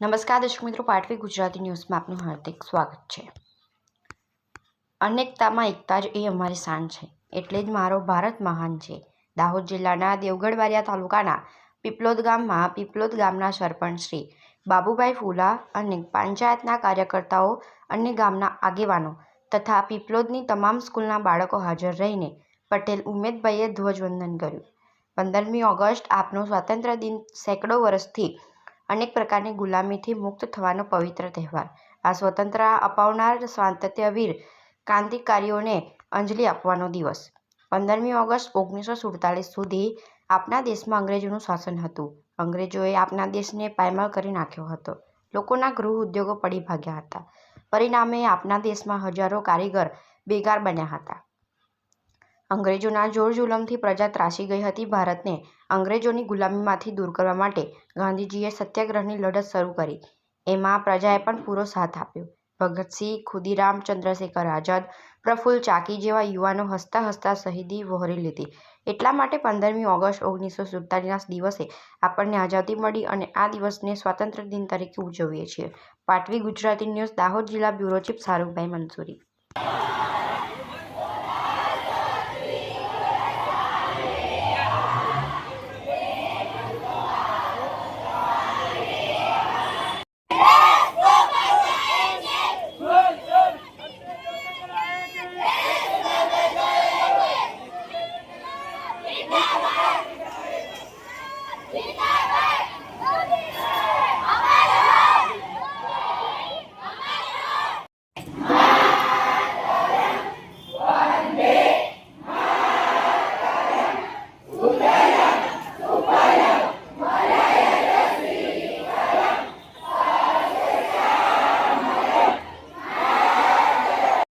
નમસ્કાર દર્શક મિત્રો, પાટવી ગુજરાતી ન્યૂઝમાં આપનું હાર્દિક સ્વાગત છે। અનેકતામાં એકતા જ એ અમારી શાન છે, એટલે જ મારો ભારત મહાન છે। દાહોદ જિલ્લાના દેવગઢ બારિયા તાલુકાના પીપલોદ ગામમાં પીપલોદ ગામના સરપંચ શ્રી બાબુભાઈ ફુલા અને પંચાયતના કાર્યકર્તાઓ અને ગામના આગેવાનો તથા પીપલોદની તમામ સ્કૂલના બાળકો હાજર રહીને પટેલ ઉમેદભાઈએ ધ્વજવંદન કર્યું। 15મી ઓગસ્ટ આપનો સ્વાતંત્ર્ય દિન સેંકડો વર્ષથી અનેક પ્રકારની ગુલામીથી મુક્ત થવાનો પવિત્ર તહેવાર। આ સ્વતંત્રતા અપાવનાર સ્વાતંત્ર્યવીર ક્રાંતિકારીઓને અંજલિ આપવાનો દિવસ। 15મી ઓગસ્ટ 1947 સુધી આપણા દેશમાં અંગ્રેજોનું શાસન હતું। અંગ્રેજોએ આપણા દેશને પાયમાલ કરી નાખ્યો હતો। લોકોના ગૃહ ઉદ્યોગો પડી ભાગ્યા હતા। પરિણામે આપણા દેશમાં હજારો કારીગર બેકાર બન્યા હતા। અંગ્રેજોના જોર જુલમથી પ્રજા ત્રાસી ગઈ હતી। ભારતને અંગ્રેજોની ગુલામીમાંથી દૂર કરવા માટે ગાંધીજીએ સત્યાગ્રહની લડત શરૂ કરી। એમાં પ્રજાએ પણ પૂરો સાથ આપ્યો। ભગતસિંહ, ખુદીરામ, ચંદ્રશેખર આઝાદ, પ્રફુલ્લ ચાકી જેવા યુવાનો હસતા હસતા શહીદી વહોરી લીધી। એટલા માટે 15મી ઓગસ્ટ 1947ના દિવસે આપણને આઝાદી મળી અને આ દિવસને સ્વાતંત્ર્ય દિન તરીકે ઉજવીએ છીએ। પાટવી ગુજરાતી ન્યૂઝ, દાહોદ જિલ્લા બ્યુરો ચીફ શાહરૂખભાઈ મંસૂરી। Zindabad!